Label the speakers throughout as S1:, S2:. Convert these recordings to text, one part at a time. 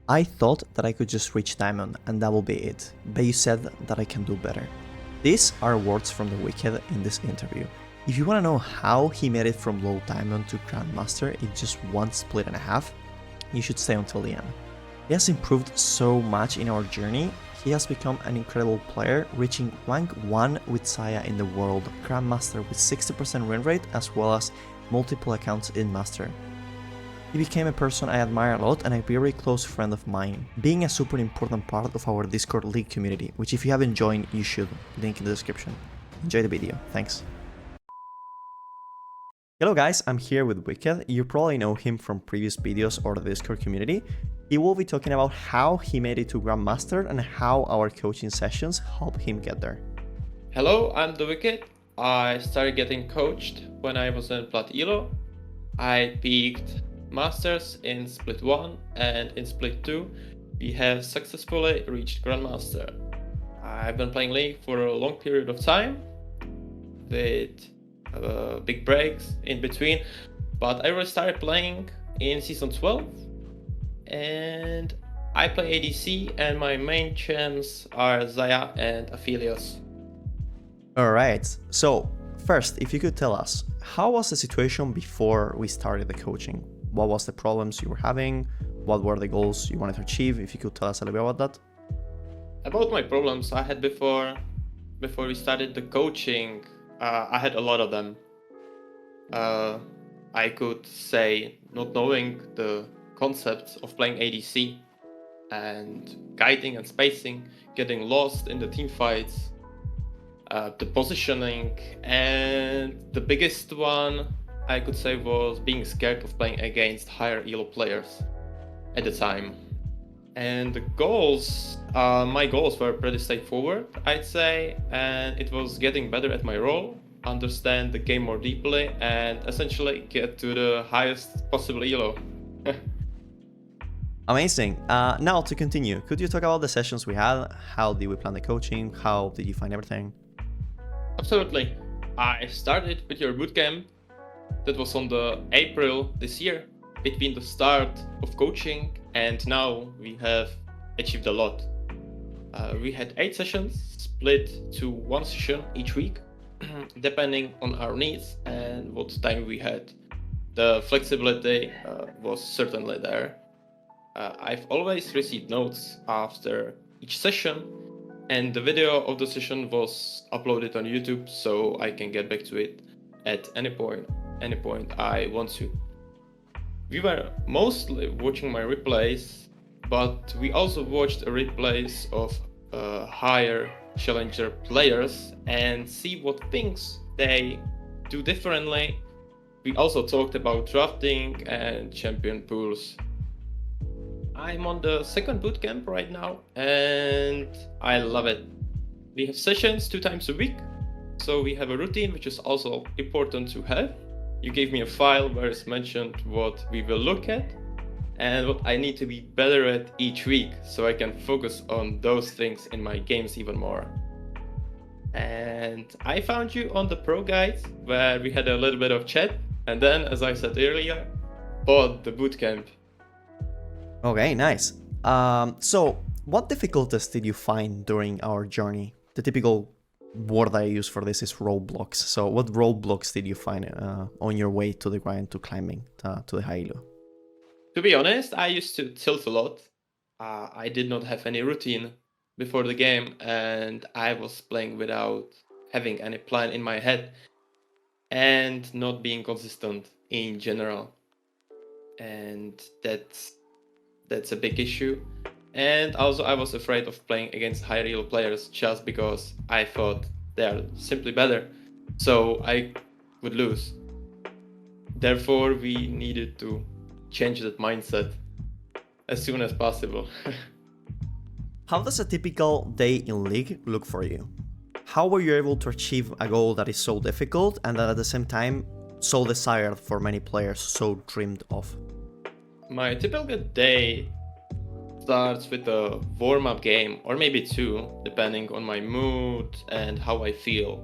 S1: I thought that I could just reach Diamond and that will be it, but you said that I can do better. These are words from the Wiicked in this interview. If you want to know how he made it from low Diamond to Grandmaster in just one split and a half, you should stay until the end. He has improved so much in our journey. He has become an incredible player, reaching rank 1 with Saya in the world, Grandmaster with 60% win rate as well as multiple accounts in Master. He became a person I admire a lot and a very close friend of mine, being a super important part of our Discord League community, which if you haven't joined, you should, link in the description. Enjoy the video, thanks. Hello guys, I'm here with Wiicked. You probably know him from previous videos or the Discord community. He will be talking about how he made it to Grandmaster and how our coaching sessions help him get there.
S2: Hello, I'm the Wiicked. I started getting coached when I was in Plat Elo. I peaked Masters in Split 1 and in Split 2 we have successfully reached Grandmaster. I've been playing League for a long period of time with big breaks in between, but I really started playing in Season 12 and I play ADC and my main champs are Zaya and Aphelios.
S1: Alright, so first, if you could tell us, how was the situation before we started the coaching? What was the problems you were having? What were the goals you wanted to achieve? If you could tell us a little bit about that.
S2: About my problems I had before we started the coaching, I had a lot of them. I could say not knowing the concepts of playing ADC and guiding and spacing, getting lost in the team fights, the positioning, and the biggest one I could say was being scared of playing against higher elo players at the time. And the goals, my goals were pretty straightforward, I'd say, and it was getting better at my role, understand the game more deeply, and essentially get to the highest possible elo.
S1: Amazing. Now to continue, could you talk about the sessions we had? How did we plan the coaching? How did you find everything?
S2: Absolutely. I started with your bootcamp. That was on the April this year, between the start of coaching and now we have achieved a lot. We had 8 sessions split to 1 session each week, depending on our needs and what time we had. The flexibility was certainly there. I've always received notes after each session, and the video of the session was uploaded on YouTube, so I can get back to it at any point I want to. We were mostly watching my replays, but we also watched replays of higher challenger players and see what things they do differently. We also talked about drafting and champion pools. I'm on the 2nd bootcamp right now and I love it. We have sessions 2 times a week, so we have a routine which is also important to have. You gave me a file where it's mentioned what we will look at and what I need to be better at each week, so I can focus on those things in my games even more. And I found you on the pro guide where we had a little bit of chat, and then, as I said earlier, bought the bootcamp.
S1: Okay, nice. So what difficulties did you find during our journey? The typical word I use for this is roadblocks. So what roadblocks did you find on your way to the grind, to climbing to the high elo?
S2: To be honest, I used to tilt a lot. I did not have any routine before the game and I was playing without having any plan in my head and not being consistent in general. And that's a big issue. And also I was afraid of playing against higher elo players just because I thought they are simply better, so I would lose. Therefore we needed to change that mindset as soon as possible.
S1: How does a typical day in League look for you? How were you able to achieve a goal that is so difficult and that at the same time so desired for many players, so dreamed of?
S2: My typical day starts with a warm-up game, or maybe 2, depending on my mood and how I feel.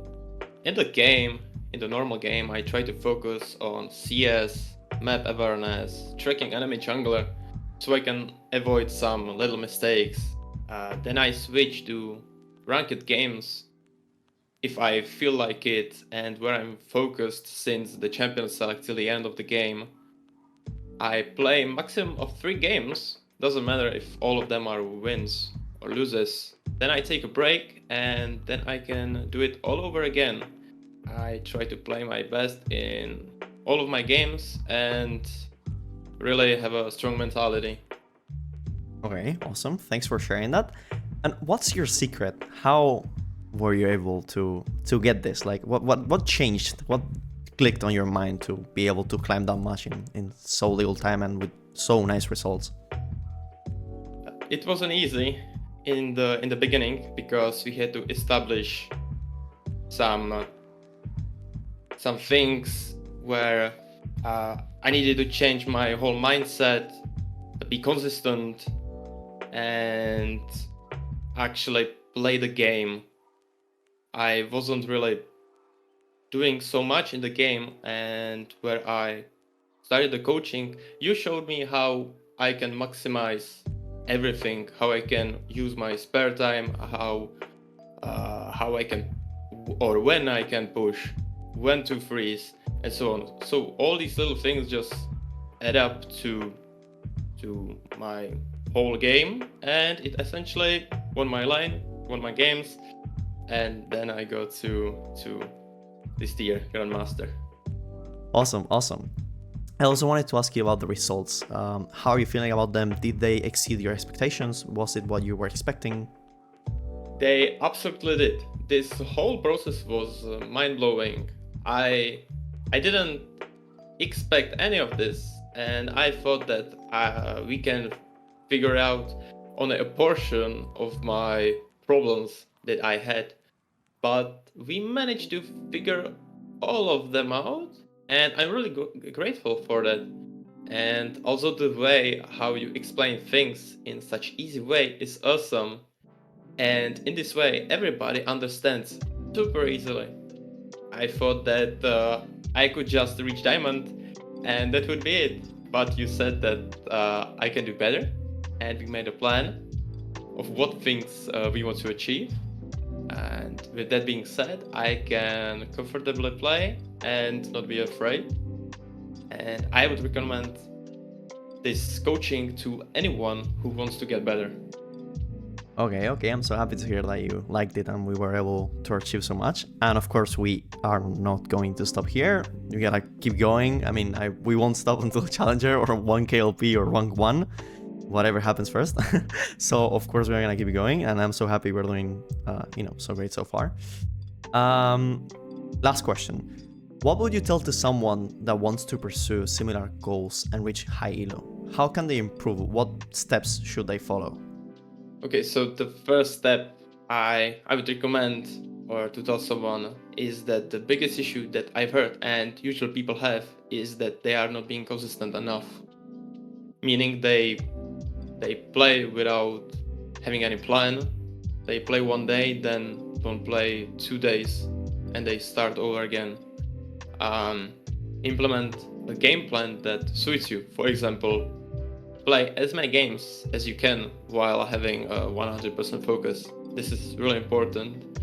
S2: In the normal game, I try to focus on CS, map awareness, tracking enemy jungler, so I can avoid some little mistakes. Then I switch to ranked games if I feel like it and where I'm focused, since the champions select till the end of the game. I play maximum of 3 games, doesn't matter if all of them are wins or loses. Then I take a break and then I can do it all over again. I try to play my best in all of my games and really have a strong mentality.
S1: Okay, awesome. Thanks for sharing that. And what's your secret? How were you able to get this? Like, what changed? What clicked on your mind to be able to climb that much in so little time and with so nice results?
S2: It wasn't easy in the beginning because we had to establish some things where I needed to change my whole mindset, be consistent, and actually play the game. I wasn't really doing so much in the game, and where I started the coaching, you showed me how I can maximize everything, how I can use my spare time, how I can, or when I can push, when to freeze, and so on. So all these little things just add up to my whole game, and it essentially won my line, won my games, and then I go to this tier, GrandMaster.
S1: Awesome, awesome. I also wanted to ask you about the results. How are you feeling about them? Did they exceed your expectations? Was it what you were expecting?
S2: They absolutely did. This whole process was mind-blowing. I didn't expect any of this, and I thought that we can figure out only a portion of my problems that I had, but we managed to figure all of them out, and I'm really grateful for that. And also the way how you explain things in such easy way is awesome, and in this way everybody understands super easily. I thought that I could just reach diamond and that would be it, but you said that I can do better, and we made a plan of what things we want to achieve. And with that being said, I can comfortably play and not be afraid. And I would recommend this coaching to anyone who wants to get better.
S1: Okay, I'm so happy to hear that you liked it and we were able to achieve so much. And of course, we are not going to stop here. We gotta keep going. I mean, we won't stop until Challenger or 1 KLP or rank 1. Whatever happens first. So of course we're gonna keep going, and I'm so happy we're doing so great so far. Last question. What would you tell to someone that wants to pursue similar goals and reach high elo? How can they improve? What steps should they follow?
S2: Okay, so the first step I would recommend or to tell someone is that the biggest issue that I've heard and usually people have is that they are not being consistent enough. Meaning they play without having any plan. They play one day, then don't play 2 days, and they start over again. Implement a game plan that suits you. For example, play as many games as you can while having a 100% focus. This is really important.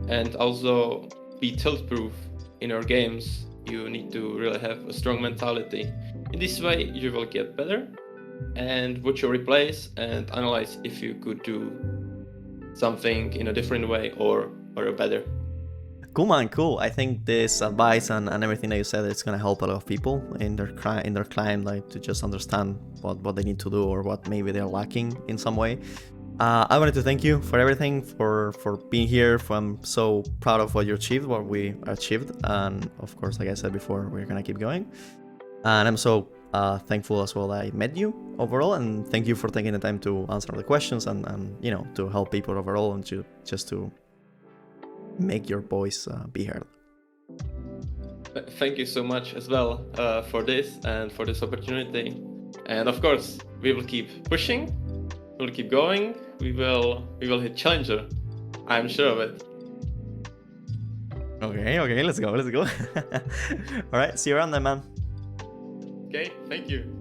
S2: And also be tilt-proof in your games. You need to really have a strong mentality. In this way, you will get better and watch your replays and analyze if you could do something in a different way or better.
S1: Cool, man, cool. I think this advice and everything that you said, it's gonna help a lot of people in their climb, like to just understand what they need to do or what maybe they're lacking in some way. I wanted to thank you for everything, for being here. I'm so proud of what you achieved, what we achieved, and of course, like I said before, we're gonna keep going. And I'm so thankful as well that I met you overall, and thank you for taking the time to answer the questions and to help people overall and to make your voice be heard.
S2: Thank you so much as well for this and for this opportunity. And of course, we will keep pushing. We'll keep going. We will hit Challenger. I'm sure of it.
S1: Okay, let's go. All right, see you around then, man.
S2: Okay, thank you.